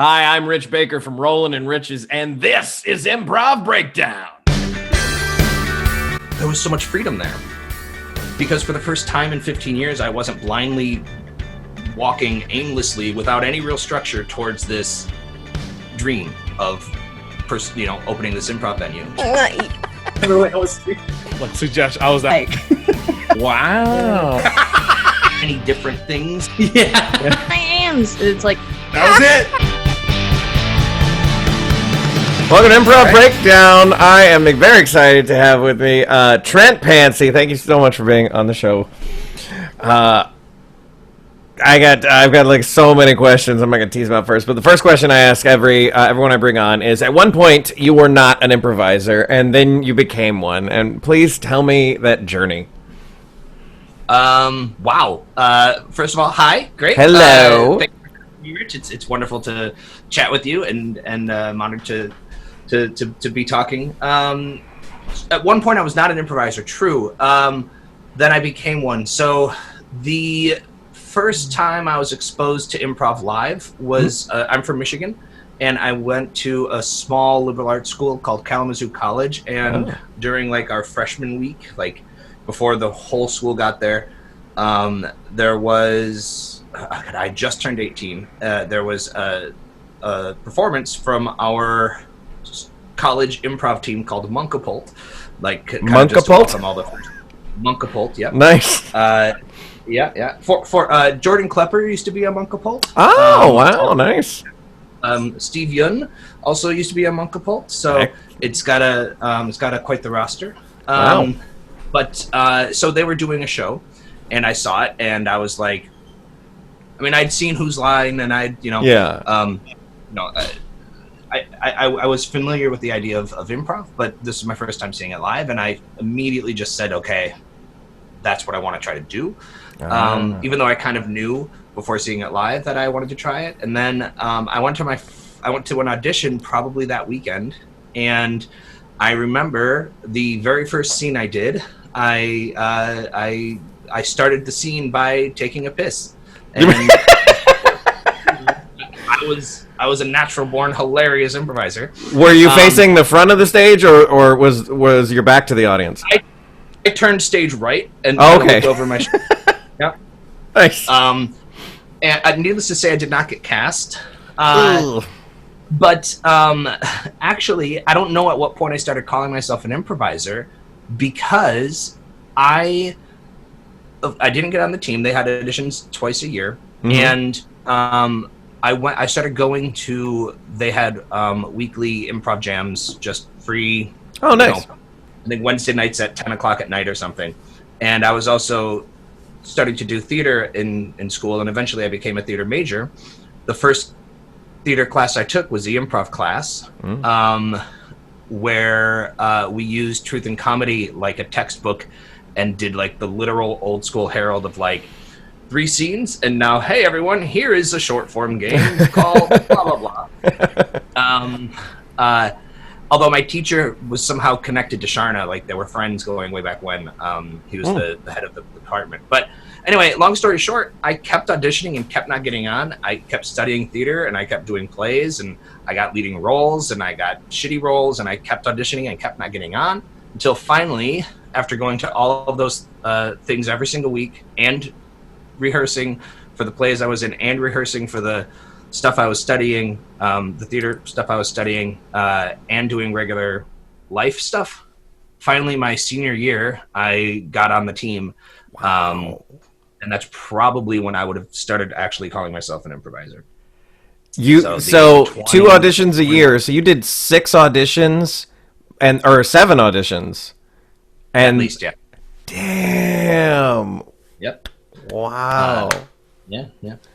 Hi, I'm Rich Baker from Rollin' and Riches, and this is Improv Breakdown. There was so much freedom there because for the first time in 15 years, I wasn't blindly walking aimlessly without any real structure towards this dream of, opening this improv venue. Like suggestion, I was like, wow. Any different things? Yeah. My hands. It's like That was it. Welcome to Improv Breakdown. I am very excited to have with me Trent Pancy. Thank you so much for being on the show. I've got like so many questions. I'm not gonna tease them out first, but the first question I ask everyone I bring on is: at one point you were not an improviser, and then you became one. And please tell me that journey. Wow. First of all, hi. Great. Hello. Thank you, Rich. It's wonderful to chat with you, and I'm honored to be talking. At one point, I was not an improviser. True. Then I became one. So the first time I was exposed to improv live was I'm from Michigan, and I went to a small liberal arts school called Kalamazoo College. And during like our freshman week, like before the whole school got there, there was I just turned 18. There was a performance from our college improv team called Monkapult, like Monkapult from all the Monkapult. Yeah, nice. Yeah. For Jordan Klepper used to be a Monkapult. Oh, wow, nice. Steve Yun also used to be a Monkapult, so it's got a quite the roster. Wow. But so they were doing a show, and I saw it, and I was like, I mean, I'd seen Whose Line, and I was familiar with the idea of improv, but this is my first time seeing it live, and I immediately just said, okay, that's what I want to try to do. Even though I kind of knew before seeing it live that I wanted to try it. And then I went to an audition probably that weekend, and I remember the very first scene I did, I started the scene by taking a piss. And I was a natural born hilarious improviser. Were you facing the front of the stage, or was your back to the audience? I turned stage right and looked over my shoulder. Yeah. Nice. And needless to say, I did not get cast. But actually, I don't know at what point I started calling myself an improviser, because I didn't get on the team. They had auditions twice a year, and I started going to. They had weekly improv jams, just free. Oh, nice. I think Wednesday nights at 10 o'clock at night or something. And I was also starting to do theater in school, and eventually I became a theater major. The first theater class I took was the improv class, where we used Truth and Comedy like a textbook and did like the literal old school Herald of like 3 scenes, and now, hey everyone, here is a short form game called blah blah blah. Although my teacher was somehow connected to Sharna, like they were friends going way back when. He was the head of the department. But anyway, long story short, I kept auditioning and kept not getting on. I kept studying theater, and I kept doing plays, and I got leading roles, and I got shitty roles, and I kept auditioning and kept not getting on, until finally, after going to all of those things every single week, and rehearsing for the plays I was in, and rehearsing for the stuff I was studying, the theater stuff I was studying, and doing regular life stuff. Finally, my senior year, I got on the team. Wow. And that's probably when I would have started actually calling myself an improviser. So 2 auditions a year. So you did 6 auditions or 7 auditions. And, at least, yeah. Damn. Yep. Wow. Yeah.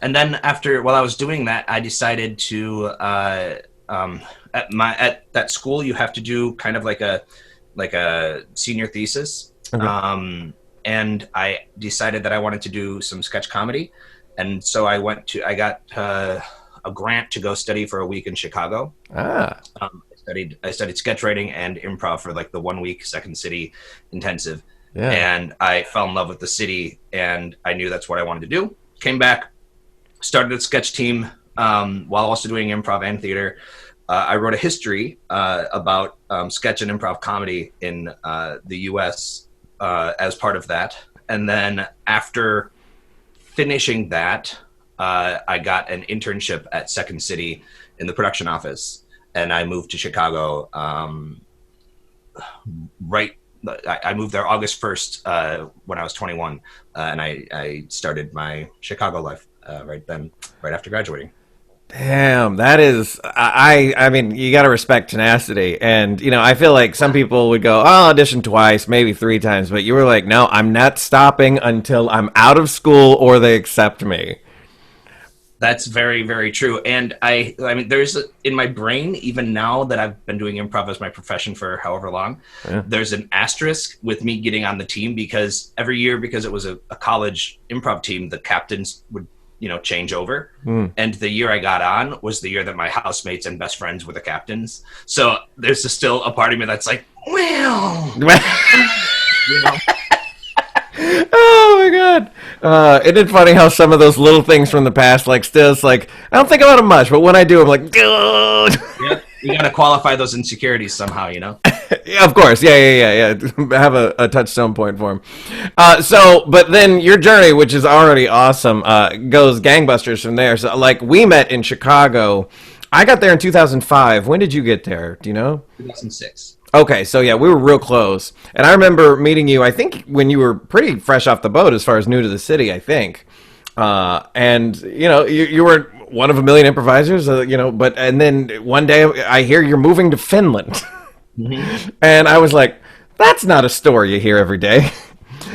And then while I was doing that, I decided to at that school you have to do kind of like a senior thesis. Okay. And I decided that I wanted to do some sketch comedy, and so I got a grant to go study for a week in Chicago. I studied sketch writing and improv for like the 1 week Second City intensive. Yeah. And I fell in love with the city, and I knew that's what I wanted to do. Came back, started a sketch team while also doing improv and theater, I wrote a history about sketch and improv comedy in the U.S. As part of that. And then after finishing that, I got an internship at Second City in the production office, and I moved to Chicago. I moved there August 1st when I was 21, and I started my Chicago life right after graduating. Damn, that is, I mean, you got to respect tenacity. And, you know, I feel like some people would go, oh, I'll audition twice, maybe 3 times. But you were like, no, I'm not stopping until I'm out of school or they accept me. That's very, very true. And I mean, in my brain, even now that I've been doing improv as my profession for however long, there's an asterisk with me getting on the team, because every year, because it was a college improv team, the captains would, change over. And the year I got on was the year that my housemates and best friends were the captains. So there's still a part of me that's like, well, Oh my god! Isn't it funny how some of those little things from the past, like, still, it's like, I don't think about them much, but when I do, I'm like, dude. Yeah, you got to qualify those insecurities somehow, Yeah, of course, yeah. Have a touchstone point for him. But then your journey, which is already awesome, goes gangbusters from there. So, like, we met in Chicago. I got there in 2005. When did you get there? Do you know? 2006. Okay, so yeah, we were real close. And I remember meeting you, I think, when you were pretty fresh off the boat as far as new to the city, I think. And, you were one of a million improvisers, and then one day I hear you're moving to Finland. Mm-hmm. And I was like, that's not a story you hear every day.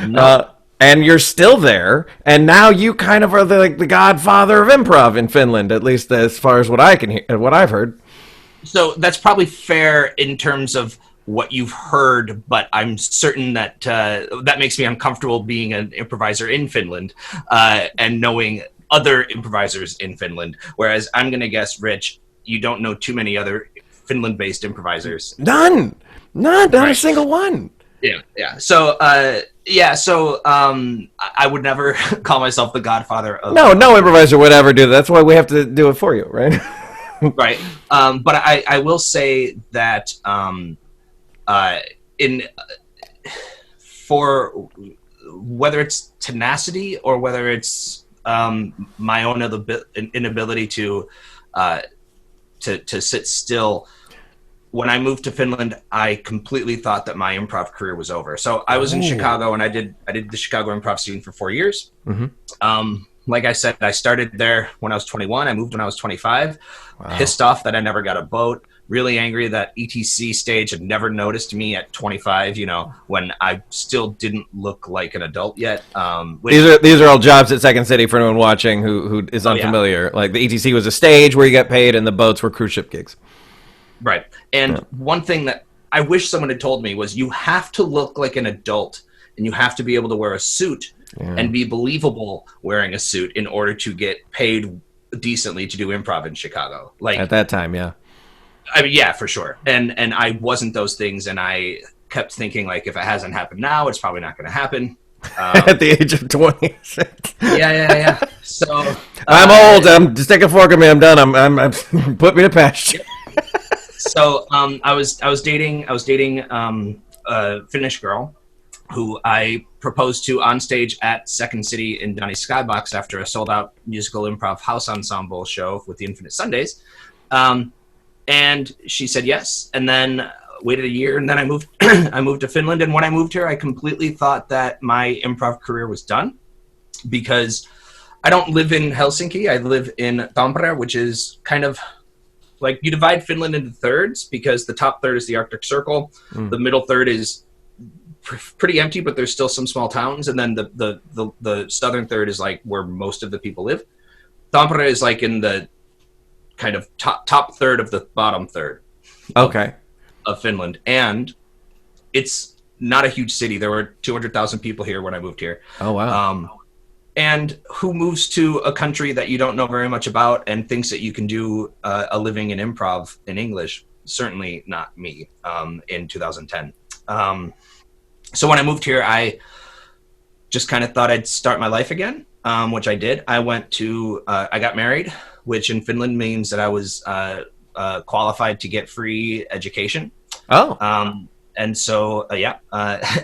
No. And you're still there, and now you kind of are the godfather of improv in Finland, at least as far as what I can hear, what I've heard. So that's probably fair in terms of what you've heard, but I'm certain that that makes me uncomfortable being an improviser in Finland and knowing other improvisers in Finland. Whereas I'm going to guess, Rich, you don't know too many other Finland-based improvisers. None, not right. A single one. Yeah. So, I would never call myself the godfather of... No improviser would ever do that. That's why we have to do it for you, right? Right. But I will say that for whether it's tenacity or whether it's my own inability to sit still, when I moved to Finland, I completely thought that my improv career was over. So I was in Chicago, and I did the Chicago improv scene for 4 years. Mm-hmm. Like I said, I started there when I was 21. I moved when I was 25. Wow. Pissed off that I never got a boat. Really angry that ETC stage had never noticed me at 25, when I still didn't look like an adult yet. These are all jobs at Second City for anyone watching who is unfamiliar. Yeah. Like, the ETC was a stage where you got paid, and the boats were cruise ship gigs. Right. And one thing that I wish someone had told me was, you have to look like an adult, and you have to be able to wear a suit and be believable wearing a suit in order to get paid decently to do improv in Chicago. Like, at that time, yeah. I mean, yeah, for sure. And I wasn't those things, and I kept thinking, like, if it hasn't happened now, it's probably not going to happen. At the age of 26. Yeah. So I'm old. Just take a fork at me. I'm done. I'm put me to pasture. So I was dating a Finnish girl who I proposed to on stage at Second City in Donnie's Skybox after a sold-out musical improv house ensemble show with the Infinite Sundays. And she said yes, and then waited a year, and then I moved I moved to Finland. And when I moved here, I completely thought that my improv career was done, because I don't live in Helsinki. I live in Tampere, which is kind of like, you divide Finland into thirds, because the top third is the Arctic Circle. The middle third is pretty empty, but there's still some small towns, and then the southern third is like where most of the people live. Tampere is like in the kind of top third of the bottom third. Okay. Of Finland, and it's not a huge city. There were 200,000 people here when I moved here. Oh wow. And who moves to a country that you don't know very much about and thinks that you can do a living in improv in English? Certainly not me. In 2010. So when I moved here, I just kind of thought I'd start my life again, which I did. I got married, which in Finland means that I was qualified to get free education. Oh. And so,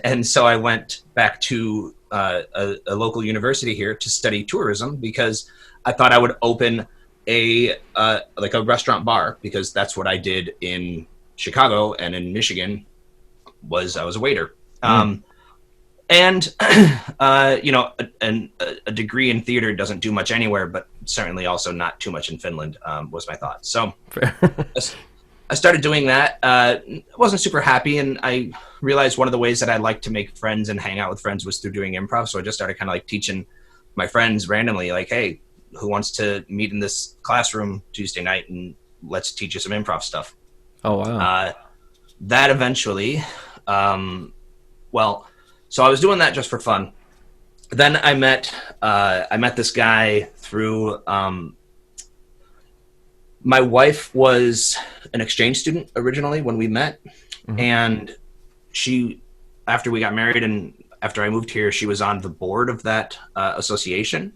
and so I went back to a local university here to study tourism because I thought I would open a restaurant bar, because that's what I did in Chicago and in Michigan. I was a waiter. And a degree in theater doesn't do much anywhere, but certainly also not too much in Finland, was my thought. So I started doing that. I wasn't super happy, and I realized one of the ways that I like to make friends and hang out with friends was through doing improv. So I just started kind of like teaching my friends randomly, like, hey, who wants to meet in this classroom Tuesday night and let's teach you some improv stuff. Oh, wow. That eventually, so I was doing that just for fun. Then I met this guy through, my wife was an exchange student originally when we met. Mm-hmm. And she, after we got married and after I moved here, she was on the board of that association,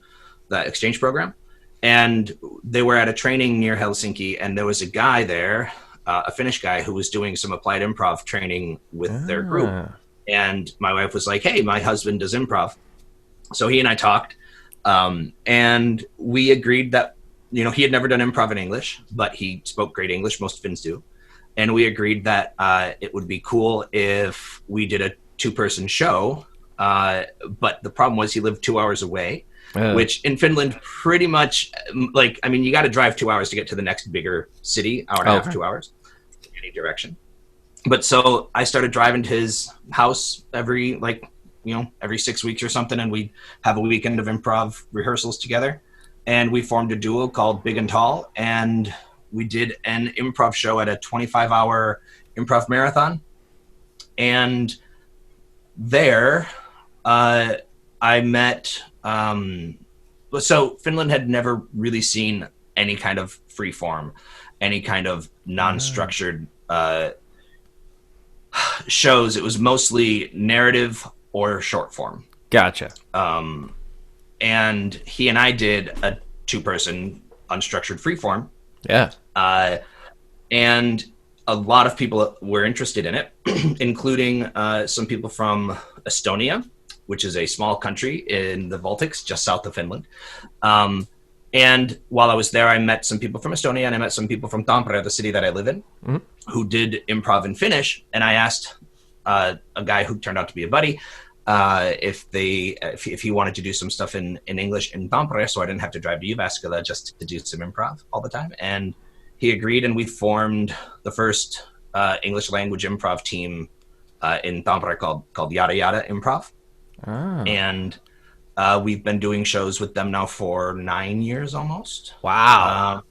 that exchange program. And they were at a training near Helsinki, and there was a guy there, a Finnish guy, who was doing some applied improv training with their group. And my wife was like, hey, my husband does improv. So he and I talked, and we agreed that, he had never done improv in English, but he spoke great English. Most Finns do. And we agreed that it would be cool if we did a 2-person show. But the problem was he lived 2 hours away, which in Finland pretty much, you got to drive 2 hours to get to the next bigger city, hour and a half, 2 hours, in any direction. But so I started driving to his house every 6 weeks or something, and we'd have a weekend of improv rehearsals together. And we formed a duo called Big and Tall, and we did an improv show at a 25-hour improv marathon. And there, I met. So Finland had never really seen any kind of free form, any kind of non-structured shows. It was mostly narrative or short form. Gotcha. And he and I did a 2-person unstructured freeform. Yeah. And a lot of people were interested in it, including some people from Estonia, which is a small country in the Baltics, just south of Finland. And while I was there, I met some people from Estonia, and I met some people from Tampere, the city that I live in, who did improv in Finnish. And I asked a guy who turned out to be a buddy, if he wanted to do some stuff in English in Tampere, so I didn't have to drive to Jyväskylä just to do some improv all the time. And he agreed, and we formed the first English language improv team in Tampere called Yada Yada Improv. And we've been doing shows with them now for 9 years almost. Wow.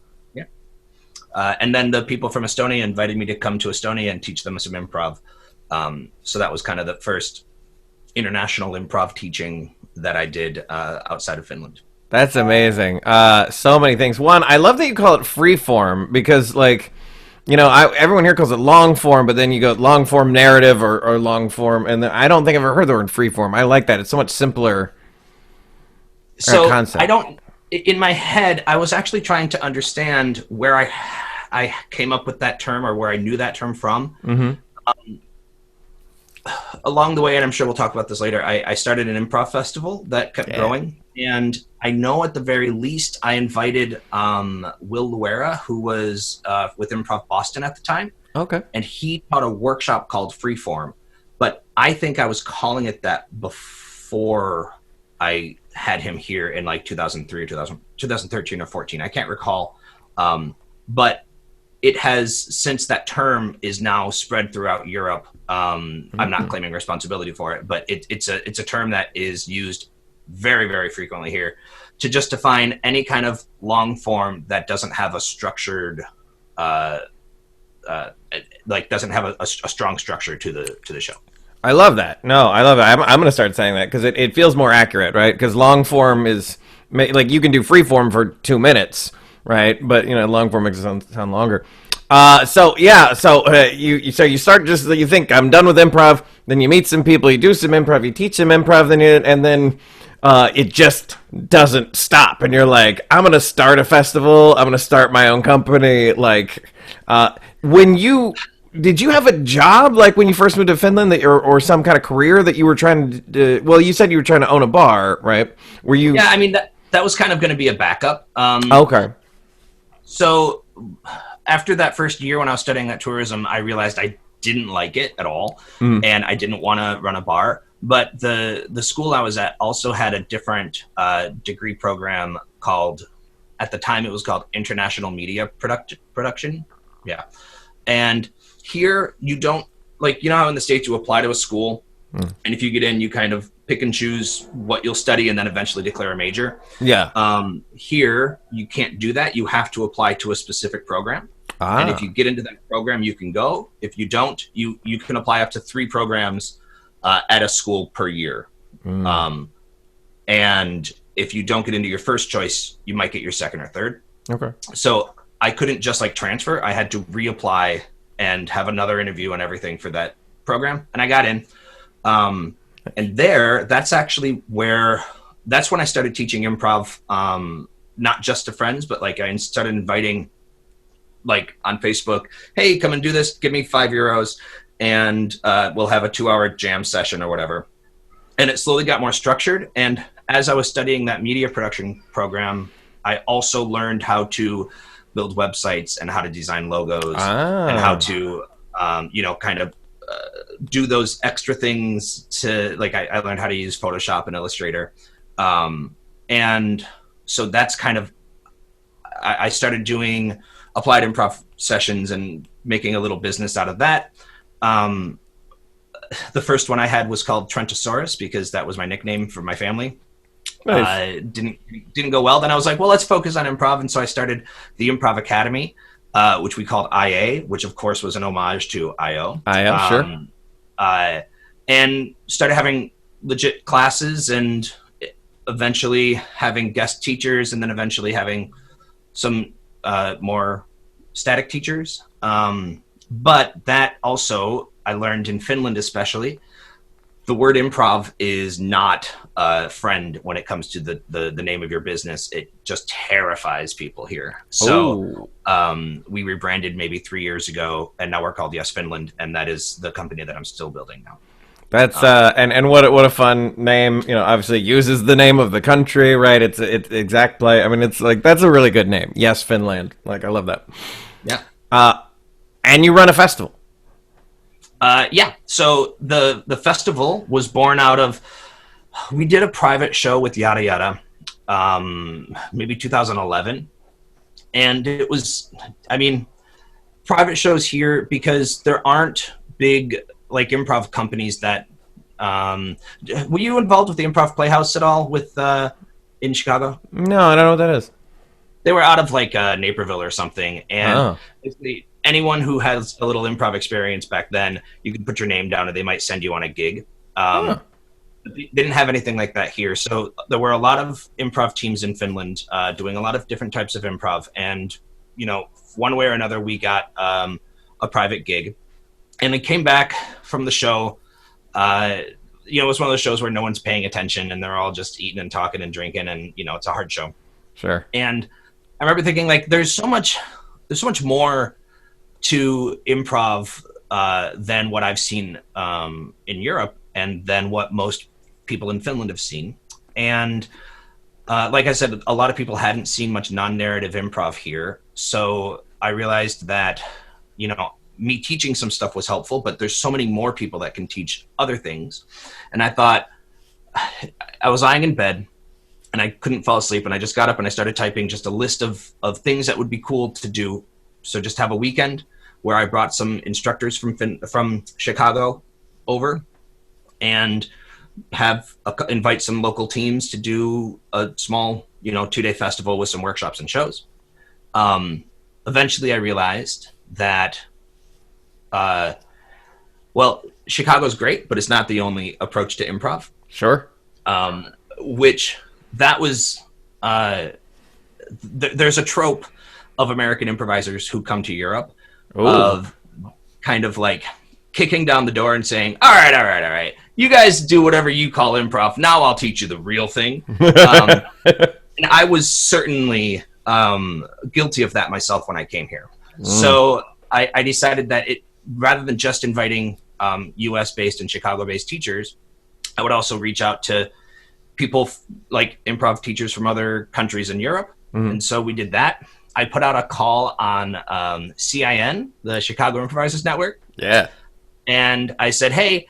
And then the people from Estonia invited me to come to Estonia and teach them some improv. So that was kind of the first international improv teaching that I did outside of Finland. That's amazing. So many things. One, I love that you call it free form, because everyone here calls it long form, but then you go long form narrative or long form, and I don't think I've ever heard the word free form. I like that. It's so much simpler. So concept. In my head, I was actually trying to understand where I came up with that term, or where I knew that term from. Mm-hmm. Along the way, and I'm sure we'll talk about this later, I started an improv festival that kept growing. And I know at the very least I invited Will Luera, who was with Improv Boston at the time. Okay. And he taught a workshop called Freeform. But I think I was calling it that before I had him here in 2003 or 2013 or 14. I can't recall. But it has, since that term is now spread throughout Europe. I'm not claiming responsibility for it, but it's a term that is used very, very frequently here to just define any kind of long form that doesn't have a structured, doesn't have a strong structure to the show. I love that. No, I love it. I'm going to start saying that because it feels more accurate, right? Because long form is you can do free form for 2 minutes, right? But long form makes it sound longer. So you start you think I'm done with improv, then you meet some people, you do some improv, you teach some improv, then it just doesn't stop, and you're like, I'm gonna start a festival, I'm gonna start my own company. Like, when you did you have a job like when you first moved to Finland, that or some kind of career that you were trying to? Well, you said you were trying to own a bar, right? Were you? Yeah, I mean that was kind of going to be a backup. Okay. So after that first year when I was studying that tourism, I realized I didn't like it at all, and I didn't want to run a bar. But the school I was at also had a different degree program called, at the time it was called International Media Production. Yeah. And here you don't, like, you know how in the States you apply to a school, and if you get in, you kind of pick and choose what you'll study and then eventually declare a major. Yeah. Here you can't do that. You have to apply to a specific program. And if you get into that program, you can go. If you don't, you can apply up to 3 programs at a school per year. And if you don't get into your first choice, you might get your second or third. Okay. So I couldn't just like transfer. I had to reapply and have another interview and everything for that program. And I got in. And that's actually that's when I started teaching improv, not just to friends, but like I started inviting, like on Facebook, hey, come and do this, give me €5 and we'll have a 2-hour jam session or whatever. And it slowly got more structured. And as I was studying that media production program, I also learned how to build websites and how to design logos and how to, kind of do those extra things to, like, I learned how to use Photoshop and Illustrator. And so that's kind of, I started doing applied improv sessions and making a little business out of that. The first one I had was called Trentosaurus because that was my nickname for my family. Nice. Didn't go well. Then I was like, well, let's focus on improv. And so I started the Improv Academy, which we called IA, which of course was an homage to IO. Sure. And started having legit classes and eventually having guest teachers and then eventually having some more static teachers. But that also, I learned in Finland especially, the word improv is not a friend when it comes to the name of your business. It just terrifies people here. So we rebranded maybe 3 years ago, and now we're called Yes Finland, and that is the company that I'm still building now. That's and what a fun name. You know, obviously uses the name of the country, right? It's exact play. I mean, it's like, that's a really good name. Yes, Finland. Like, I love that. Yeah. And you run a festival. Yeah. So the festival was born out of, we did a private show with Yada Yada, maybe 2011. And it was, I mean, private shows here because there aren't big, like, improv companies that, were you involved with the Improv Playhouse at all in Chicago? No, I don't know what that is. They were out of like Naperville or something. And basically anyone who has a little improv experience back then, you could put your name down and they might send you on a gig. They didn't have anything like that here. So there were a lot of improv teams in Finland doing a lot of different types of improv. And, you know, one way or another, we got a private gig. And it came back from the show. It was one of those shows where no one's paying attention and they're all just eating and talking and drinking. And, you know, it's a hard show. Sure. And I remember thinking, like, there's so much more to improv than what I've seen in Europe and than what most people in Finland have seen. And like I said, a lot of people hadn't seen much non-narrative improv here. So I realized that, you know, me teaching some stuff was helpful, but there's so many more people that can teach other things. And I thought, I was lying in bed and I couldn't fall asleep, and I just got up and I started typing just a list of things that would be cool to do. So just have a weekend where I brought some instructors from Chicago over and invite some local teams to do a small, 2-day festival with some workshops and shows. Eventually I realized that, Chicago's great, but it's not the only approach to improv. Sure. There's a trope of American improvisers who come to Europe. Ooh. Of kind of like kicking down the door and saying, all right. You guys do whatever you call improv. Now I'll teach you the real thing. And I was certainly guilty of that myself when I came here. So I decided that rather than just inviting US-based and Chicago-based teachers, I would also reach out to people like improv teachers from other countries in Europe. And so we did that. I put out a call on CIN, the Chicago Improvisers Network. Yeah. And I said, hey,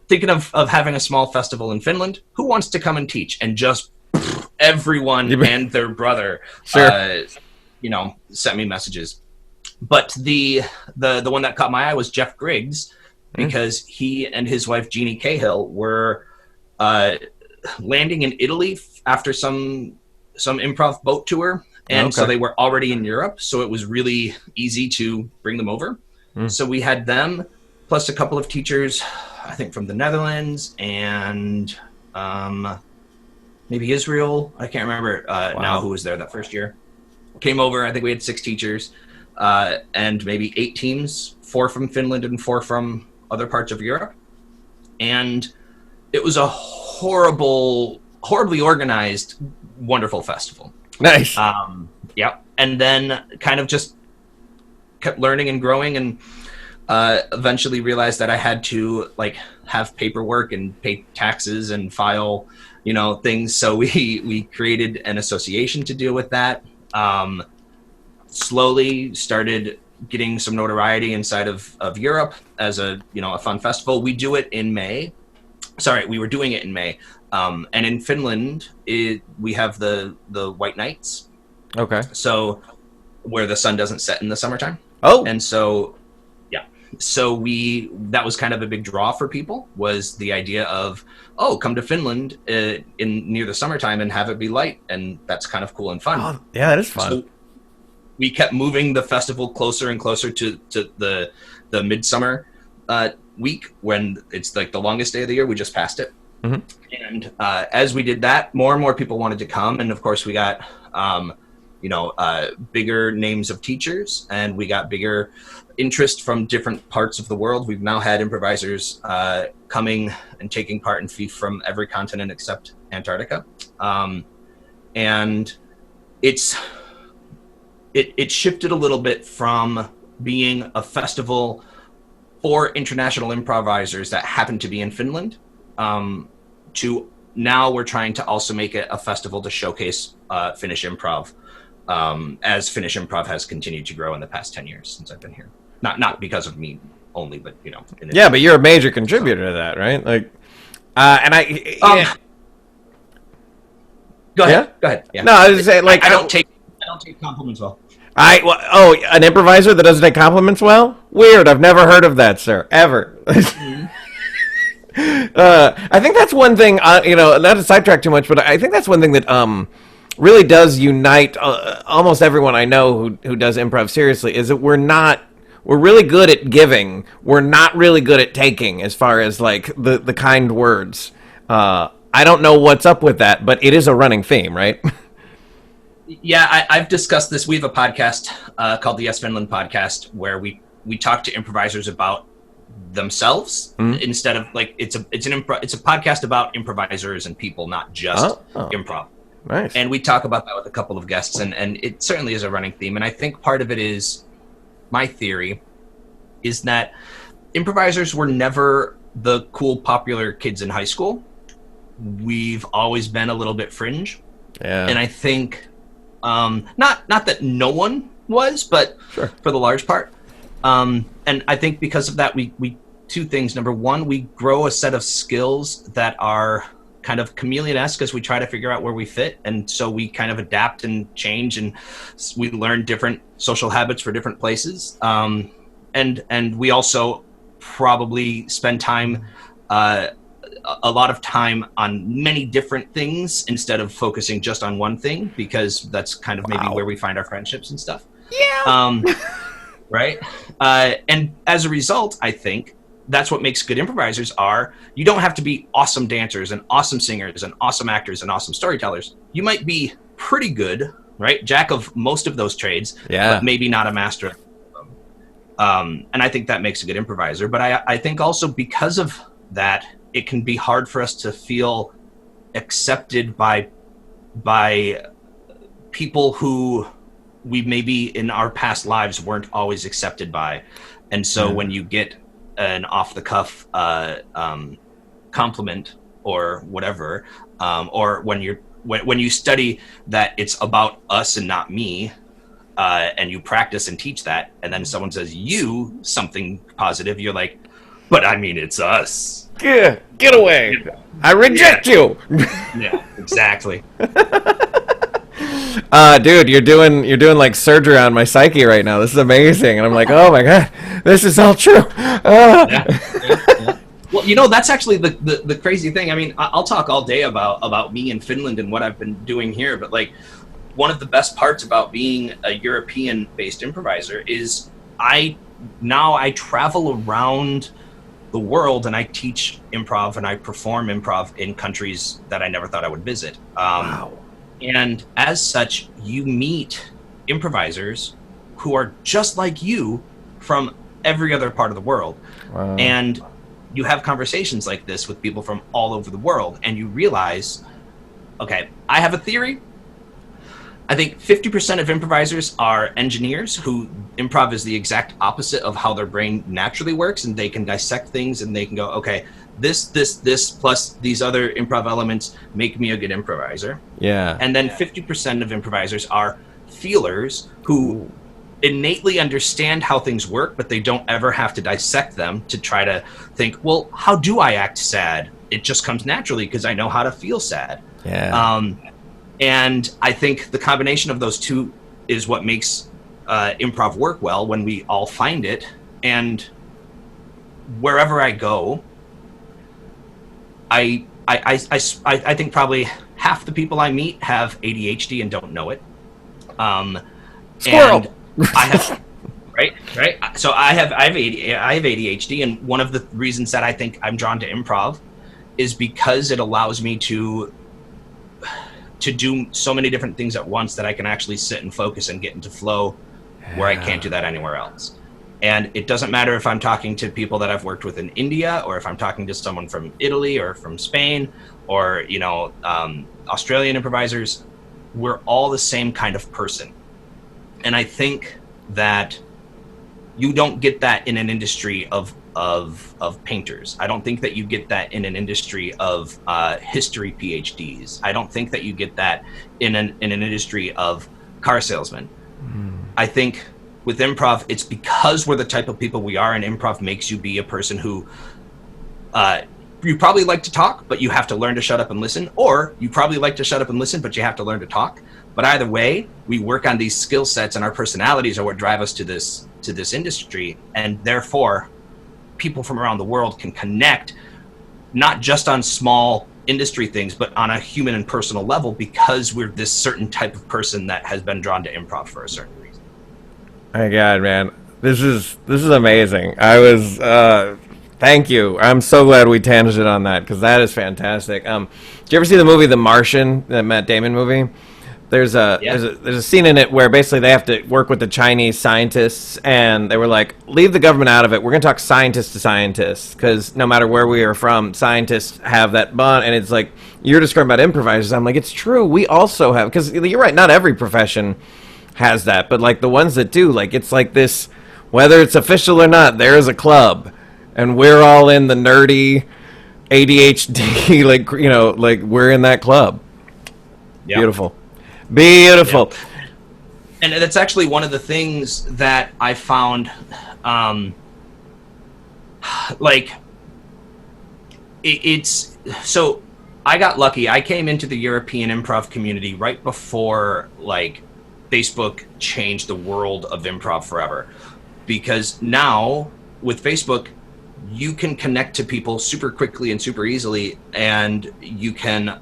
thinking of having a small festival in Finland. Who wants to come and teach? And just everyone and their brother, sent me messages. But the one that caught my eye was Jeff Griggs, because he and his wife Jeannie Cahill were landing in Italy after some improv boat tour, and so they were already in Europe. So it was really easy to bring them over. So we had them plus a couple of teachers, I think from the Netherlands and maybe Israel. I can't remember now who was there that first year. Came over. I think we had 6 teachers and maybe 8 teams, 4 from Finland and 4 from other parts of Europe. And it was a horribly organized, wonderful festival. Nice. And then kind of just kept learning and growing, and eventually realized that I had to have paperwork and pay taxes and file, things. So we created an association to deal with that. Slowly started getting some notoriety inside of Europe as a fun festival. We do it in May. We were doing it in May. And in Finland, we have the White Nights. Okay. So where the sun doesn't set in the summertime. Oh. And so, that was kind of a big draw for people, was the idea of, come to Finland near the summertime and have it be light. And that's kind of cool and fun. Oh, yeah, that is fun. So we kept moving the festival closer and closer to the midsummer week, when it's the longest day of the year. We just passed it. Mm-hmm. And as we did that, more and more people wanted to come. And of course we got, bigger names of teachers, and we got bigger interest from different parts of the world. We've now had improvisers coming and taking part in FIF from every continent except Antarctica. And it shifted a little bit from being a festival for international improvisers that happen to be in Finland, to now we're trying to also make it a festival to showcase Finnish improv, as Finnish improv has continued to grow in the past 10 years since I've been here. Not because of me only, but but you're a major contributor to that, right? Go ahead. Yeah. No, I was just saying, I don't take compliments well. An improviser that doesn't take compliments well? Weird. I've never heard of that, sir. Ever. I think that's one thing. Not to sidetrack too much, but I think that's one thing that really does unite almost everyone I know who does improv seriously, is that we're really good at giving. We're not really good at taking, as far as the kind words. I don't know what's up with that, but it is a running theme, right? Yeah, I've discussed this. We have a podcast called the Yes Finland Podcast, where we talk to improvisers about themselves, instead of it's a podcast about improvisers and people, not just improv. Nice. And we talk about that with a couple of guests, and it certainly is a running theme. And I think part of it is, my theory is that improvisers were never the cool, popular kids in high school. We've always been a little bit fringe. Yeah. And I think, not that no one was, but sure, for the large part. And I think because of that, we two things. Number one, we grow a set of skills that are kind of chameleon-esque as we try to figure out where we fit. And so we kind of adapt and change, and we learn different social habits for different places. And we also probably spend time, a lot of time on many different things instead of focusing just on one thing, because that's kind of maybe where we find our friendships and stuff. Yeah. Right. And as a result, I think that's what makes good improvisers are. You don't have to be awesome dancers and awesome singers and awesome actors and awesome storytellers. You might be pretty good, right? Jack of most of those trades, but maybe not a master of them. And I think that makes a good improviser. But I think also because of that, it can be hard for us to feel accepted by people who we maybe in our past lives weren't always accepted by. And so when you get an off-the-cuff compliment or whatever, or when you study that it's about us and not me, and you practice and teach that, and then someone says you something positive, you're like, but I mean, it's us. Get away! I reject you. Yeah, exactly. Dude, you're doing like surgery on my psyche right now. This is amazing, and I'm like, oh my god, this is all true. Yeah. Well, that's actually the crazy thing. I mean, I'll talk all day about me in Finland and what I've been doing here, but like one of the best parts about being a European-based improviser is I travel around the world and I teach improv and I perform improv in countries that I never thought I would visit. Wow. And as such, you meet improvisers who are just like you from every other part of the world. Wow. And you have conversations like this with people from all over the world, and you realize, okay, I have a theory. I think 50% of improvisers are engineers who improv is the exact opposite of how their brain naturally works, and they can dissect things and they can go, okay, this plus these other improv elements make me a good improviser. Yeah. And then 50% of improvisers are feelers who innately understand how things work, but they don't ever have to dissect them to try to think, well, how do I act sad? It just comes naturally because I know how to feel sad. Yeah. And I think the combination of those two is what makes improv work well when we all find it. And wherever I go, I think probably half the people I meet have ADHD and don't know it. Squirrel. And I have right. So I have ADHD, and one of the reasons that I think I'm drawn to improv is because it allows me to do so many different things at once that I can actually sit and focus and get into flow where I can't do that anywhere else. And it doesn't matter if I'm talking to people that I've worked with in India, or if I'm talking to someone from Italy or from Spain, or Australian improvisers. We're all the same kind of person. And I think that you don't get that in an industry of painters. I don't think that you get that in an industry of history PhDs. I don't think that you get that in an industry of car salesmen. I think with improv, it's because we're the type of people we are, and improv makes you be a person who you probably like to talk, but you have to learn to shut up and listen, or you probably like to shut up and listen, but you have to learn to talk. But either way, we work on these skill sets, and our personalities are what drive us to this industry, and therefore people from around the world can connect, not just on small industry things, but on a human and personal level, because we're this certain type of person that has been drawn to improv for a certain reason. My God, man, this is amazing. Thank you. I'm so glad we tangented on that, because that is fantastic. Did you ever see the movie The Martian, the Matt Damon movie? There's a scene in it where basically they have to work with the Chinese scientists, and they were like, leave the government out of it. We're going to talk scientist to scientist, because no matter where we are from, scientists have that bond. And it's like, you're describing about improvisers. I'm like, it's true. We also have, because you're right, not every profession has that, but like the ones that do, like it's like this, whether it's official or not, there is a club, and we're all in the nerdy ADHD, like we're in that club. Yep. Beautiful. Beautiful. Yeah. And that's actually one of the things that I found, it's so I got lucky. I came into the European improv community right before like Facebook changed the world of improv forever, because now with Facebook, you can connect to people super quickly and super easily, and you can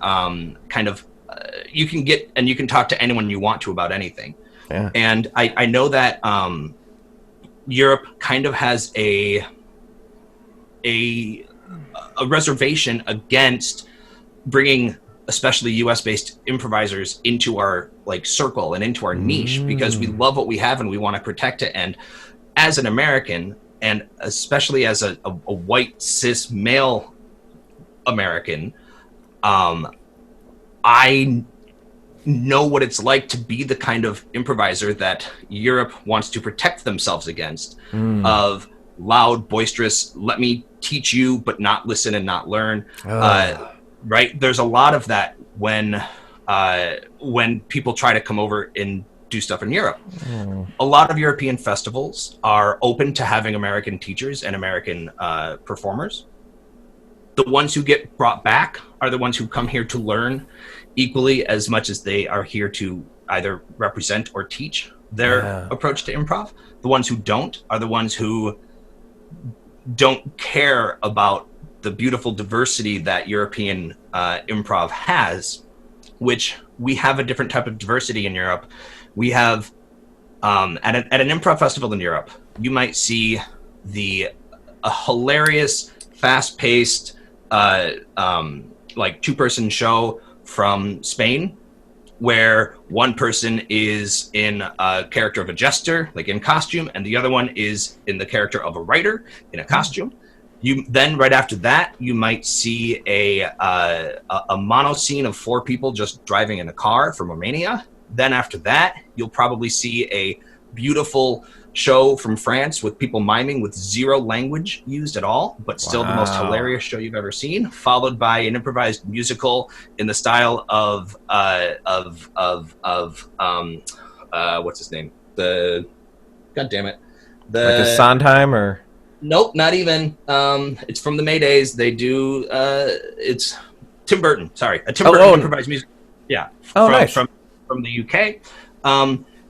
you can talk to anyone you want to about anything. Yeah. And I know that Europe kind of has a reservation against bringing especially US-based improvisers into our like circle and into our niche, because we love what we have and we want to protect it. And as an American, and especially as a white cis male American, I know what it's like to be the kind of improviser that Europe wants to protect themselves against, of loud, boisterous, let me teach you, but not listen and not learn. Right? There's a lot of that when people try to come over and do stuff in Europe. A lot of European festivals are open to having American teachers and American performers. The ones who get brought back are the ones who come here to learn equally as much as they are here to either represent or teach their approach to improv. The ones who don't are the ones who don't care about the beautiful diversity that European improv has, which we have a different type of diversity in Europe. We have, at an improv festival in Europe, you might see a hilarious, fast-paced, like two-person show from Spain, where one person is in a character of a jester, like in costume, and the other one is in the character of a writer in a costume. You then, right after that, you might see a mono scene of 4 people just driving in a car from Romania. Then after that, you'll probably see a beautiful show from France with people miming with 0 language used at all, but still the most hilarious show you've ever seen, followed by an improvised musical in the style of what's his name? God damn it. Like a Sondheim or? Nope, not even. It's from the Maydays. They do, it's Tim Burton, sorry. A Tim Burton improvised music. Yeah. Nice. From the UK.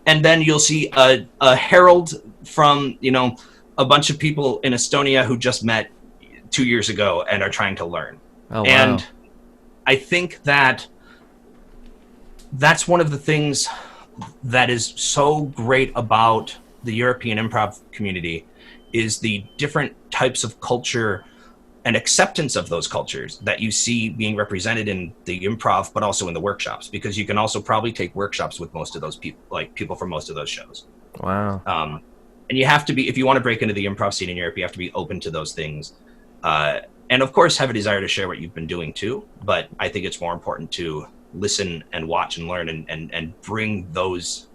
And then you'll see a herald from, a bunch of people in Estonia who just met 2 years ago and are trying to learn. Oh, wow. And I think that that's one of the things that is so great about the European improv community, is the different types of culture and acceptance of those cultures that you see being represented in the improv, but also in the workshops, because you can also probably take workshops with most of those people, like people from most of those shows. Wow. And you have to be, if you want to break into the improv scene in Europe, you have to be open to those things. And of course have a desire to share what you've been doing too. But I think it's more important to listen and watch and learn and bring those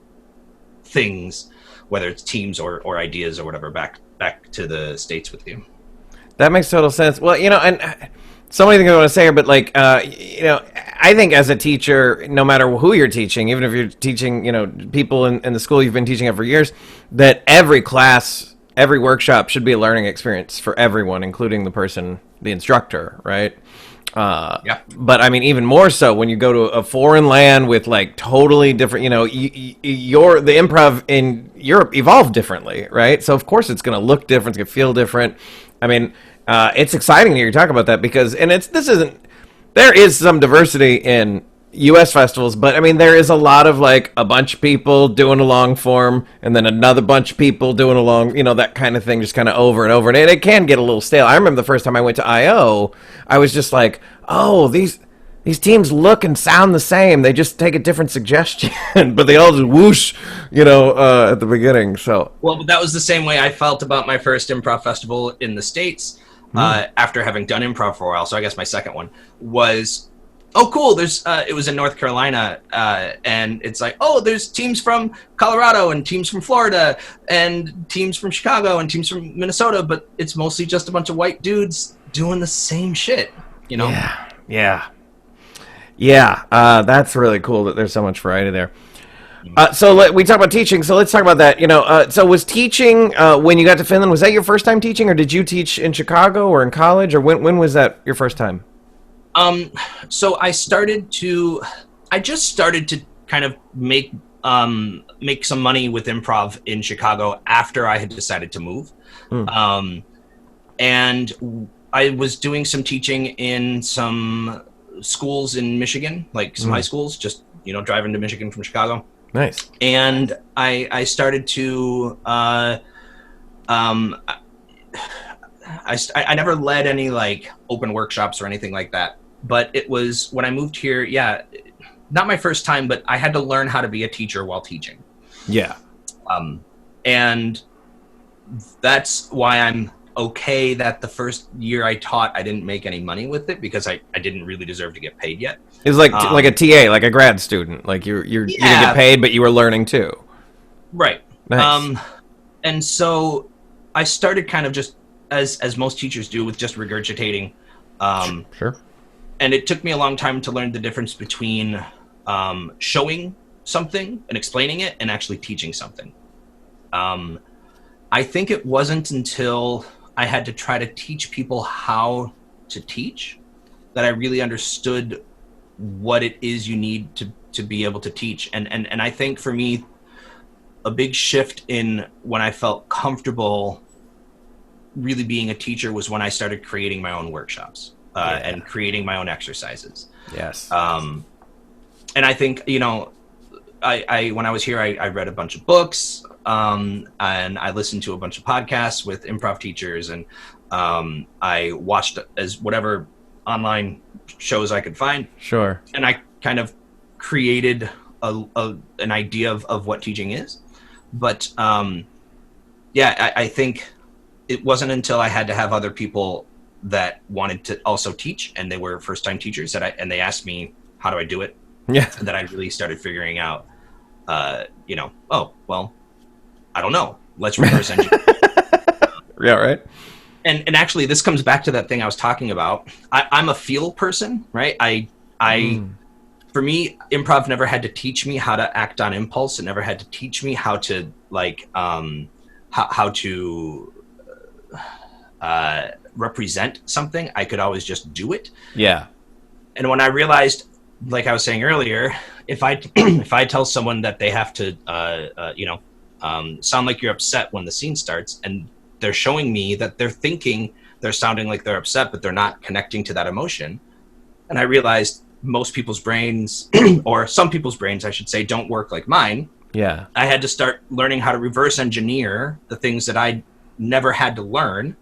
things, whether it's teams or ideas or whatever, back to the States with you. That makes total sense. Well, and so many things I want to say here, but I think as a teacher, no matter who you're teaching, even if you're teaching, people in the school you've been teaching at for years, that every class, every workshop should be a learning experience for everyone, including the instructor, right? Yeah. But I mean, even more so when you go to a foreign land with like totally different, the improv in Europe evolved differently, right? So of course it's going to look different, it's going to feel different. I mean, it's exciting to hear you talk about that because, there is some diversity in U.S. festivals, but I mean, there is a lot of like a bunch of people doing a long form and then another bunch of people doing a long, that kind of thing, just kind of over and over. And it can get a little stale. I remember the first time I went to I.O., I was just like, oh, these teams look and sound the same. They just take a different suggestion, but they all just whoosh, at the beginning. So, well, that was the same way I felt about my first improv festival in the States, after having done improv for a while. So I guess my second one was, oh, cool. It was in North Carolina, and it's like, oh, there's teams from Colorado and teams from Florida and teams from Chicago and teams from Minnesota, but it's mostly just a bunch of white dudes doing the same shit, Yeah. That's really cool that there's so much variety there. So we talk about teaching, so let's talk about that. So was teaching, when you got to Finland, was that your first time teaching, or did you teach in Chicago or in college, or when was that your first time? So I just started to kind of make some money with improv in Chicago after I had decided to move. And I was doing some teaching in some schools in Michigan, like some high schools, just, driving to Michigan from Chicago. Nice. And I started to, I never led any like open workshops or anything like that. But it was when I moved here, not my first time, but I had to learn how to be a teacher while teaching. Yeah. And that's why I'm okay that the first year I taught, I didn't make any money with it because I didn't really deserve to get paid yet. It was like a TA, like a grad student. Like you didn't get paid, but you were learning too. Right. Nice. And so I started kind of just as most teachers do with just regurgitating. Sure. And it took me a long time to learn the difference between showing something and explaining it and actually teaching something. I think it wasn't until I had to try to teach people how to teach that I really understood what it is you need to be able to teach. And I think for me, a big shift in when I felt comfortable really being a teacher was when I started creating my own workshops and creating my own exercises. Yes. And I think, I when I was here, I read a bunch of books, and I listened to a bunch of podcasts with improv teachers, and I watched whatever online shows I could find. Sure. And I kind of created an idea of what teaching is. But I think it wasn't until I had to have other people that wanted to also teach, and they were first-time teachers, and they asked me, how do I do it? Yeah. That I really started figuring out, oh, well, I don't know. Let's reverse engineer. Yeah, right. And actually, this comes back to that thing I was talking about. I'm a feel person, right? For me, improv never had to teach me how to act on impulse. It never had to teach me how to how to represent something. I could always just do it. Yeah. And when I realized, like I was saying earlier, if I if I tell someone that they have to sound like you're upset when the scene starts, and they're showing me that they're sounding like they're upset, but they're not connecting to that emotion, and I realized most people's brains, or some people's brains, I should say, don't work like mine. Yeah. I had to start learning how to reverse engineer the things that I never had to learn,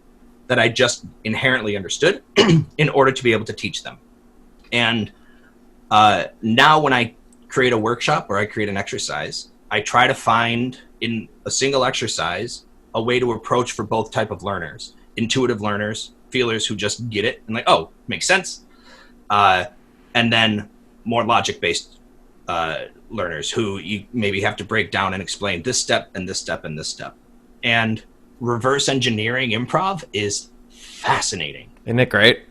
that I just inherently understood in order to be able to teach them. And now when I create a workshop or I create an exercise, I try to find in a single exercise a way to approach for both type of learners: intuitive learners, feelers who just get it and like, oh, makes sense. And then more logic-based learners who you maybe have to break down and explain this step and this step and this step. And reverse engineering improv is fascinating. Isn't it great?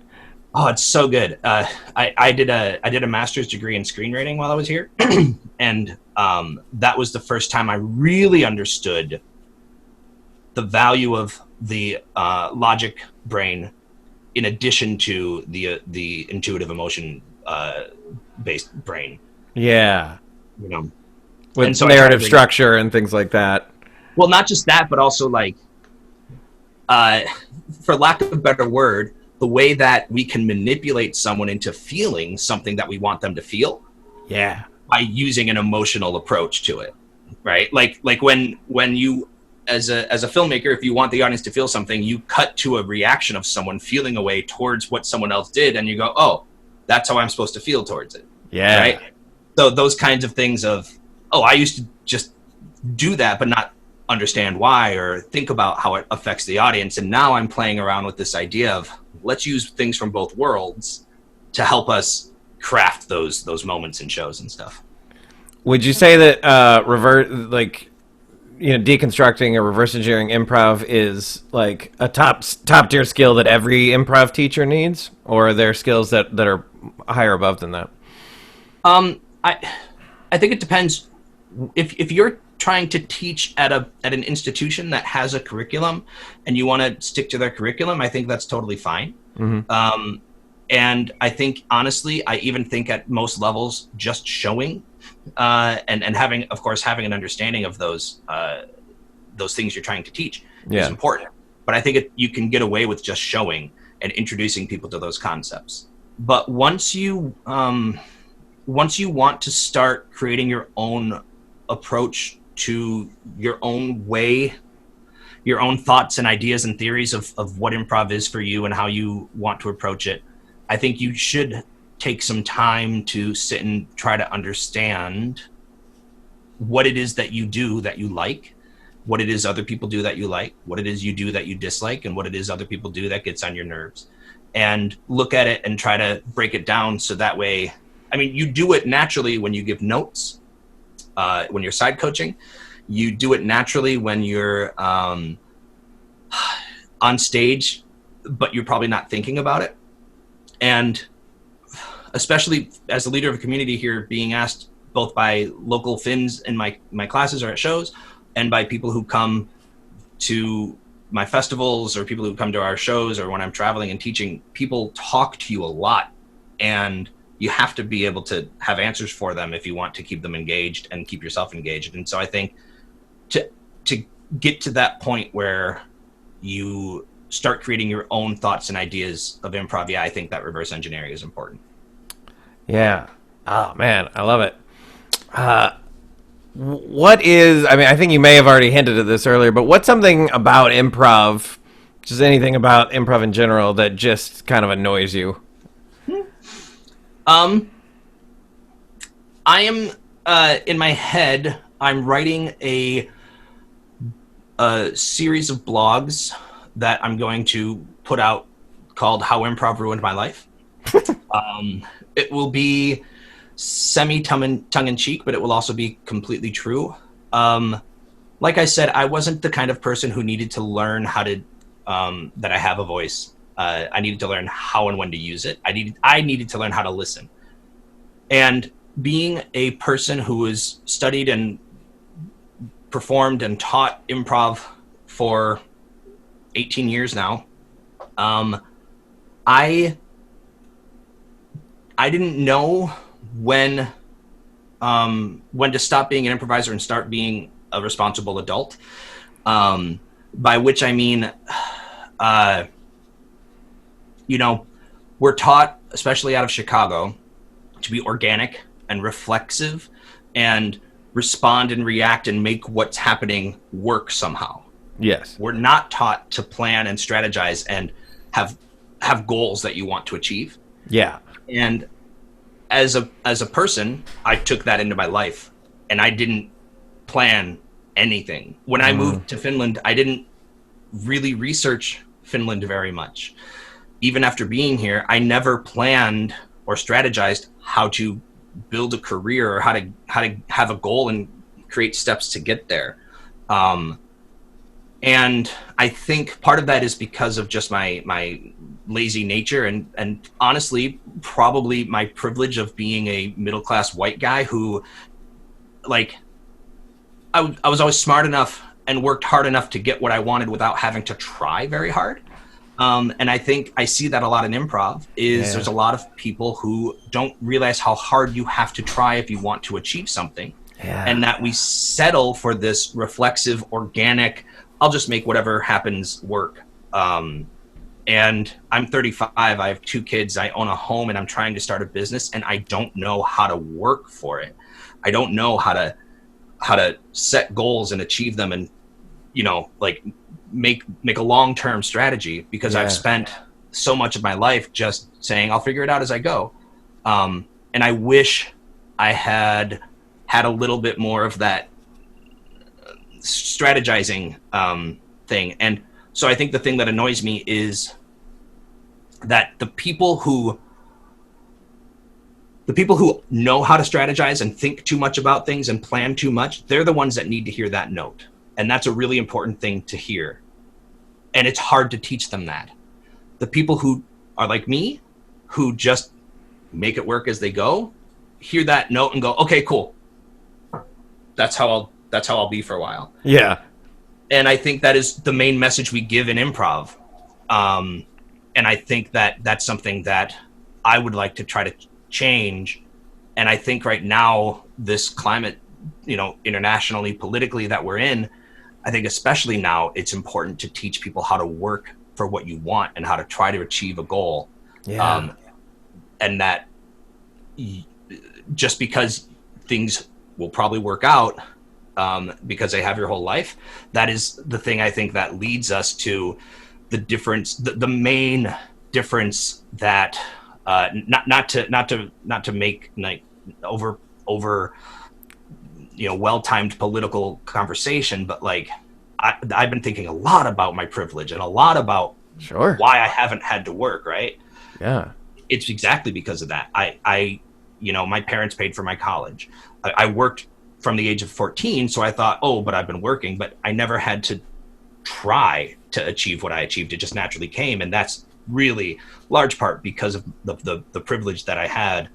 Oh, it's so good. I did a master's degree in screenwriting while I was here, and that was the first time I really understood the value of the logic brain, in addition to the intuitive emotion based brain. Yeah. With so narrative structure and things like that. Well, not just that, but also like, for lack of a better word, the way that we can manipulate someone into feeling something that we want them to feel. Yeah. By using an emotional approach to it, right? Like when you, as a filmmaker, if you want the audience to feel something, you cut to a reaction of someone feeling a way towards what someone else did, and you go, oh, that's how I'm supposed to feel towards it. Yeah. Right? So those kinds of things of, oh, I used to just do that, but not understand why or think about how it affects the audience. And now I'm playing around with this idea of, let's use things from both worlds to help us craft those moments in shows and stuff. Would you say that deconstructing or reverse engineering improv is like a top tier skill that every improv teacher needs, or are there skills that are higher above than that? I think it depends. If you're trying to teach at an institution that has a curriculum and you want to stick to their curriculum, I think that's totally fine. Mm-hmm. And I think, honestly, I even think at most levels, just showing and having an understanding of those things you're trying to teach is important. But I think you can get away with just showing and introducing people to those concepts. But once you want to start creating your own approach to your own way, your own thoughts and ideas and theories of what improv is for you and how you want to approach it, I think you should take some time to sit and try to understand what it is that you do that you like, what it is other people do that you like, what it is you do that you dislike, and what it is other people do that gets on your nerves. And look at it and try to break it down so that way, I mean, you do it naturally when you give notes, when you're side coaching. You do it naturally when you're on stage, but you're probably not thinking about it. And especially as a leader of a community here, being asked both by local Finns in my classes or at shows, and by people who come to my festivals or people who come to our shows or when I'm traveling and teaching, people talk to you a lot, and you have to be able to have answers for them if you want to keep them engaged and keep yourself engaged. And so I think to get to that point where you start creating your own thoughts and ideas of improv, I think that reverse engineering is important. Yeah. Oh, man, I love it. What is, I mean, I think you may have already hinted at this earlier, but what's something about improv, just anything about improv in general, that just kind of annoys you? I am, in my head, I'm writing a series of blogs that I'm going to put out called How Improv Ruined My Life. It will be tongue-in-cheek, but it will also be completely true. Like I said, I wasn't the kind of person who needed to learn how to, that I have a voice. I needed to learn how and when to use it. I needed to learn how to listen. And being a person who has studied and performed and taught improv for 18 years now, I didn't know when to stop being an improviser and start being a responsible adult. By which I mean, we're taught, especially out of Chicago, to be organic and reflexive and respond and react and make what's happening work somehow. Yes. We're not taught to plan and strategize and have goals that you want to achieve. Yeah. And as a person, I took that into my life, and I didn't plan anything. When I moved to Finland, I didn't really research Finland very much. Even after being here, I never planned or strategized how to build a career or how to have a goal and create steps to get there. And I think part of that is because of just my lazy nature and honestly, probably my privilege of being a middle-class white guy who, like, I was always smart enough and worked hard enough to get what I wanted without having to try very hard. And I think I see that a lot in improv there's a lot of people who don't realize how hard you have to try if you want to achieve something. Yeah. And that we settle for this reflexive, organic, I'll just make whatever happens work. And I'm 35, I have 2 kids, I own a home, and I'm trying to start a business, and I don't know how to work for it. I don't know how to set goals and achieve them and, like make a long-term strategy, because I've spent so much of my life just saying, I'll figure it out as I go. And I wish I had a little bit more of that strategizing thing. And so I think the thing that annoys me is that the people who know how to strategize and think too much about things and plan too much, they're the ones that need to hear that note. And that's a really important thing to hear. And it's hard to teach them that. The people who are like me, who just make it work as they go, hear that note and go, okay, cool. That's how I'll be for a while. Yeah. And I think that is the main message we give in improv. And I think that that's something that I would like to try to change. And I think right now, this climate, internationally, politically that we're in, I think especially now, it's important to teach people how to work for what you want and how to try to achieve a goal. Yeah. And that just because things will probably work out, because they have your whole life, that is the thing I think that leads us to the difference, the main difference that not to make like over well-timed political conversation, but like I've been thinking a lot about my privilege and a lot about Sure. why I haven't had to work, right? Yeah. It's exactly because of that. My parents paid for my college. I worked from the age of 14, so I thought, oh, but I've been working, but I never had to try to achieve what I achieved. It just naturally came, and that's really large part because of the privilege that I had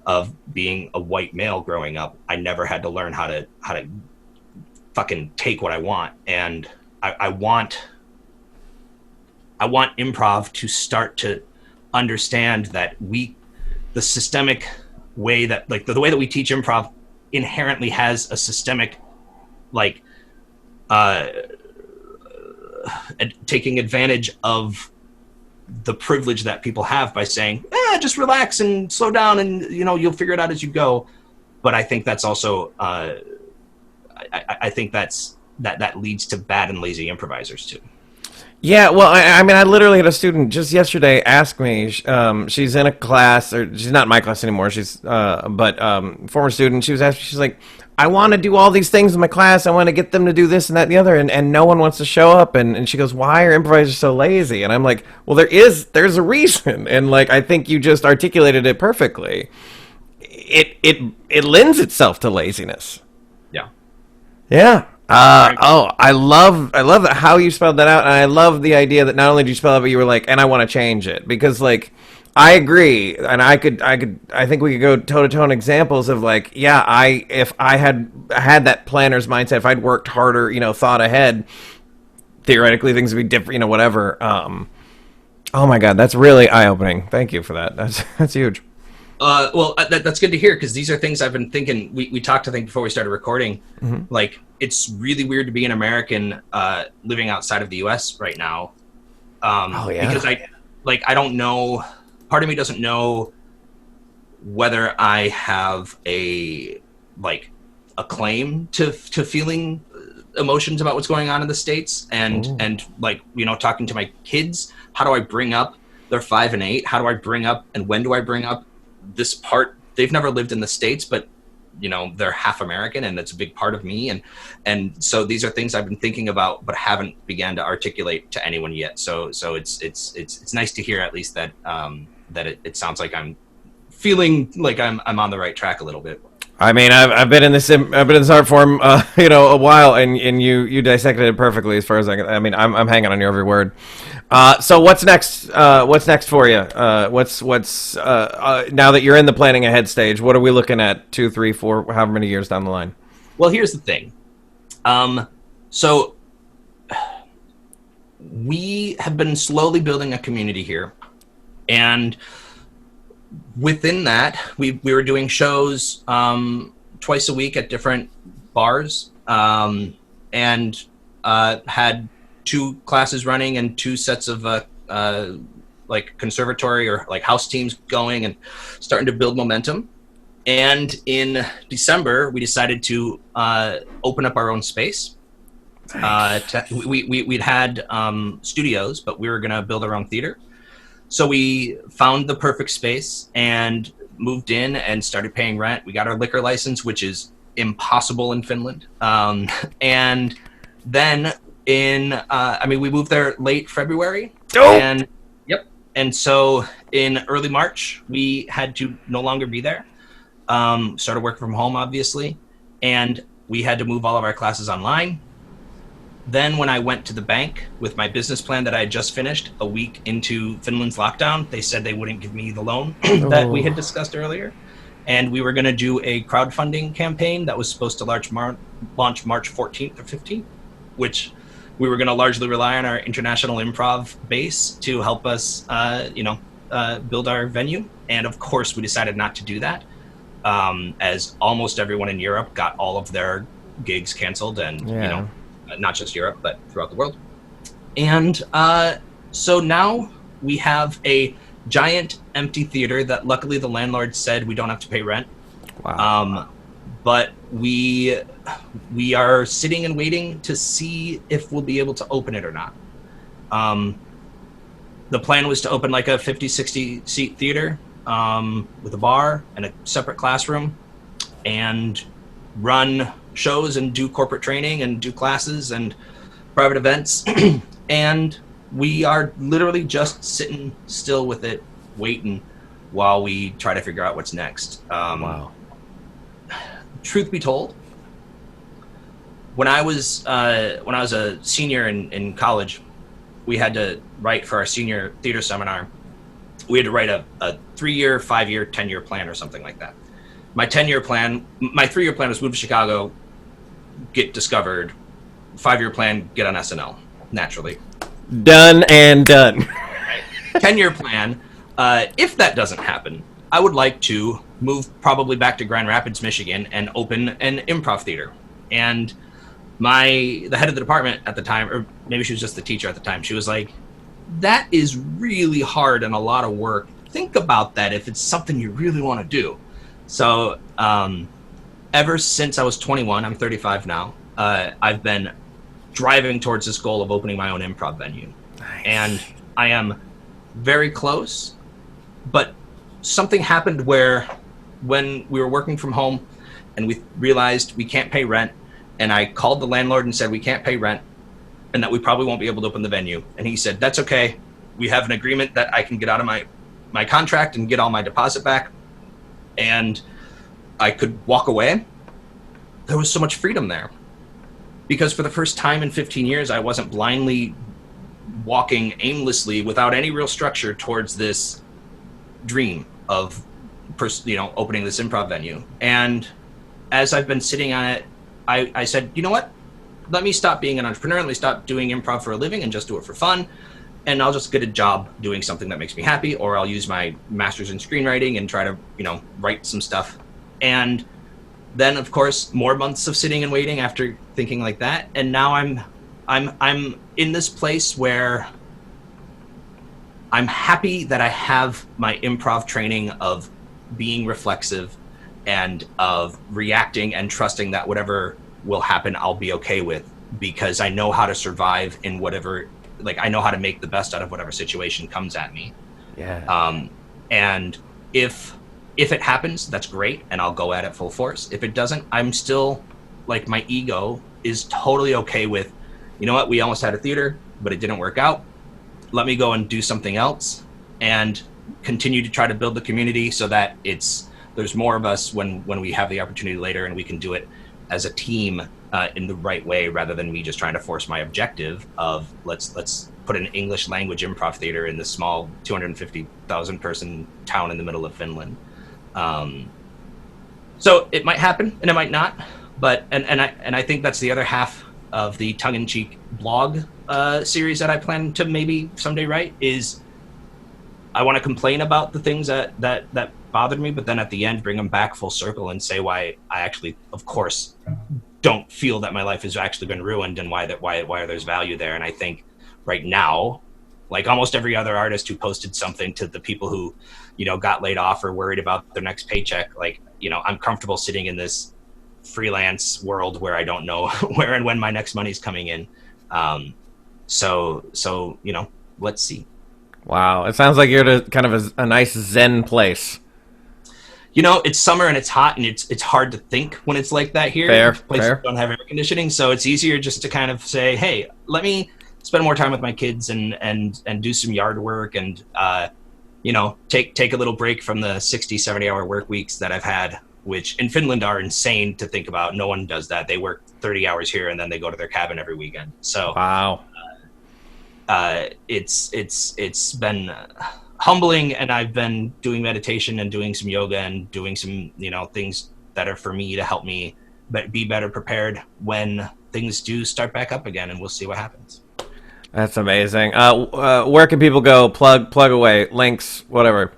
of being a white male growing up. I never had to learn how to fucking take what I want, and I want improv to start to understand that the systemic way that, like, the way that we teach improv inherently has a systemic, like, taking advantage of the privilege that people have by saying, just relax and slow down and, you'll figure it out as you go. But I think that's also, I think that leads to bad and lazy improvisers too. Yeah, well, I mean, I literally had a student just yesterday ask me. She's in a class, or she's not in my class anymore. She's, former student. She was asking. She's like, I want to do all these things in my class. I want to get them to do this and that and the other, and no one wants to show up. And she goes, why are improvisers so lazy? And I'm like, well, there's a reason, and like I think you just articulated it perfectly. It lends itself to laziness. Yeah. Yeah. I love that how you spelled that out, and I love the idea that not only did you spell it, but you were like, and I want to change it, because like I agree, and I think we could go toe to toe on examples of like, yeah, if I had that planner's mindset, if I'd worked harder, thought ahead, theoretically things would be different, whatever. Oh my God, that's really eye opening. Thank you for that. That's huge. Well, that's good to hear, because these are things I've been thinking. We talked, I think, before we started recording. Mm-hmm. Like, it's really weird to be an American living outside of the U.S. right now. Because I don't know. Part of me doesn't know whether I have a claim to feeling emotions about what's going on in the States, and like, talking to my kids. How do I bring up? They're 5 and 8. How do I bring up, and when do I bring up this part? They've never lived in the States, but they're half American, and that's a big part of me. And so these are things I've been thinking about, but haven't began to articulate to anyone yet. So it's nice to hear at least that it sounds like I'm feeling like I'm on the right track a little bit. I mean, I've been in this art form, a while, and you dissected it perfectly as far as I mean, I'm hanging on your every word. So what's next? What's next for you? What's now that you're in the planning ahead stage? What are we looking at? 2, 3, 4, however many years down the line? Well, here's the thing. So we have been slowly building a community here, and within that, we were doing shows twice a week at different bars, and had 2 classes running and 2 sets of like conservatory or like house teams going, and starting to build momentum. And in December, we decided to open up our own space. We'd had studios, but we were going to build our own theater. So we found the perfect space and moved in and started paying rent. We got our liquor license, which is impossible in Finland. And then we moved there late February. Oh. And so in early March, we had to no longer be there. Started working from home, obviously. And we had to move all of our classes online. Then when I went to the bank with my business plan that I had just finished a week into Finland's lockdown, they said they wouldn't give me the loan that we had discussed earlier. And we were going to do a crowdfunding campaign that was supposed to launch March 14th or 15th, which we were going to largely rely on our international improv base to help us, build our venue. And of course, we decided not to do that, as almost everyone in Europe got all of their gigs canceled, and not just Europe, but throughout the world. And so now we have a giant empty theater that luckily the landlord said we don't have to pay rent. Wow. But we are sitting and waiting to see if we'll be able to open it or not. The plan was to open like a 50, 60 seat theater with a bar and a separate classroom, and run shows and do corporate training and do classes and private events, and we are literally just sitting still with it, waiting while we try to figure out what's next. Wow. Truth be told, when I was a senior in college, we had to write for our senior theater seminar. We had to write a 3-year, 5-year, 10-year plan or something like that. My 3-year plan was move to Chicago, get discovered. 5-year plan, get on SNL, naturally. Done and done. 10-year plan, if that doesn't happen, I would like to move probably back to Grand Rapids, Michigan, and open an improv theater. And the head of the department at the time, or maybe she was just the teacher at the time, she was like, that is really hard and a lot of work. Think about that if it's something you really want to do. So ever since I was 21, I'm 35 now, I've been driving towards this goal of opening my own improv venue. Nice. And I am very close, but something happened where when we were working from home and we realized we can't pay rent, and I called the landlord and said we can't pay rent and that we probably won't be able to open the venue. And he said, that's okay. We have an agreement that I can get out of my contract and get all my deposit back, and I could walk away. There was so much freedom there. Because for the first time in 15 years, I wasn't blindly walking aimlessly without any real structure towards this dream of, opening this improv venue. And as I've been sitting on it, I said, you know what? Let me stop being an entrepreneur. Let me stop doing improv for a living and just do it for fun. And I'll just get a job doing something that makes me happy, or I'll use my master's in screenwriting and try to, write some stuff. And then, of course, more months of sitting and waiting after thinking like that. And now I'm in this place where I'm happy that I have my improv training of being reflexive and of reacting and trusting that whatever will happen, I'll be okay with, because I know how to survive in whatever, I know how to make the best out of whatever situation comes at me. Yeah. And if it happens, that's great, and I'll go at it full force. If it doesn't, I'm still, my ego is totally okay with, you know what, we almost had a theater, but it didn't work out. Let me go and do something else and continue to try to build the community so that there's more of us when we have the opportunity later, and we can do it as a team in the right way, rather than me just trying to force my objective of let's put an English language improv theater in this small 250,000 person town in the middle of Finland. So it might happen and it might not, but and I think that's the other half of the tongue-in-cheek blog series that I plan to maybe someday write. Is I want to complain about the things that bothered me, but then at the end bring them back full circle and say why I actually, of course, don't feel that my life has actually been ruined, and why there's value there. And I think right now, like almost every other artist who posted something to the people who, got laid off or worried about their next paycheck, I'm comfortable sitting in this freelance world where I don't know where and when my next money's coming in. So let's see. Wow. It sounds like you're at kind of a nice Zen place. It's summer and it's hot, and it's hard to think when it's like that here. Fair. Places don't have air conditioning, so it's easier just to kind of say, hey, let me spend more time with my kids and do some yard work and take a little break from the 60, 70-hour work weeks that I've had, which in Finland are insane to think about. No one does that. They work 30 hours here and then they go to their cabin every weekend. So wow. It's been humbling, and I've been doing meditation and doing some yoga and doing some things that are for me to help me be better prepared when things do start back up again, and we'll see what happens. That's amazing. Where can people go? Plug away, links, whatever.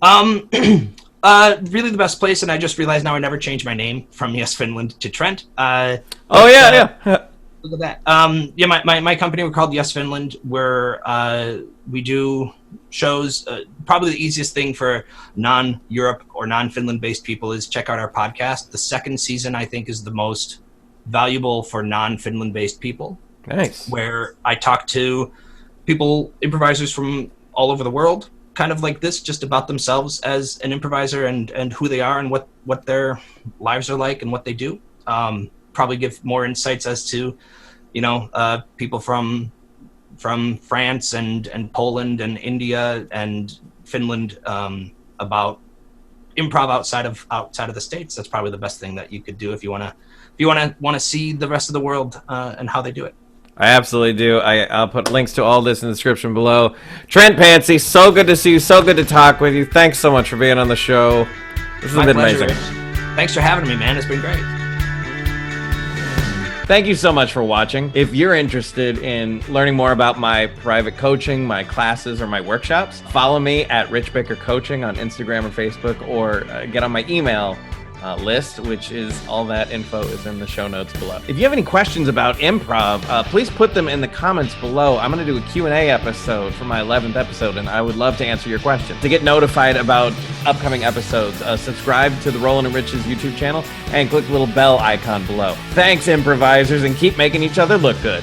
Really the best place, and I just realized now I never changed my name from Yes Finland to Trent. Yeah. Look at that. My company, we're called Yes Finland. We do shows. Probably the easiest thing for non-Europe or non-Finland based people is check out our podcast. The second season, I think, is the most valuable for non-Finland based people. Nice. Where I talk to people, improvisers from all over the world, kind of like this, just about themselves as an improviser and who they are and what their lives are like and what they do. Probably give more insights as to, people from France and Poland and India and Finland about improv outside of the States. That's probably the best thing that you could do if you want to see the rest of the world and how they do it. I absolutely do. I'll put links to all this in the description below. Trent, Pancy, so good to see you. So good to talk with you. Thanks so much for being on the show. This has been amazing. Thanks for having me, man. It's been great. Thank you so much for watching. If you're interested in learning more about my private coaching, my classes, or my workshops, follow me at Rich Baker Coaching on Instagram or Facebook, or get on my email list, which is all that info is in the show notes below. If you have any questions about improv, please put them in the comments below. I'm going to do a Q&A episode for my 11th episode, and I would love to answer your questions. To get notified about upcoming episodes, subscribe to the Roland and Rich's YouTube channel and click the little bell icon below. Thanks, improvisers, and keep making each other look good.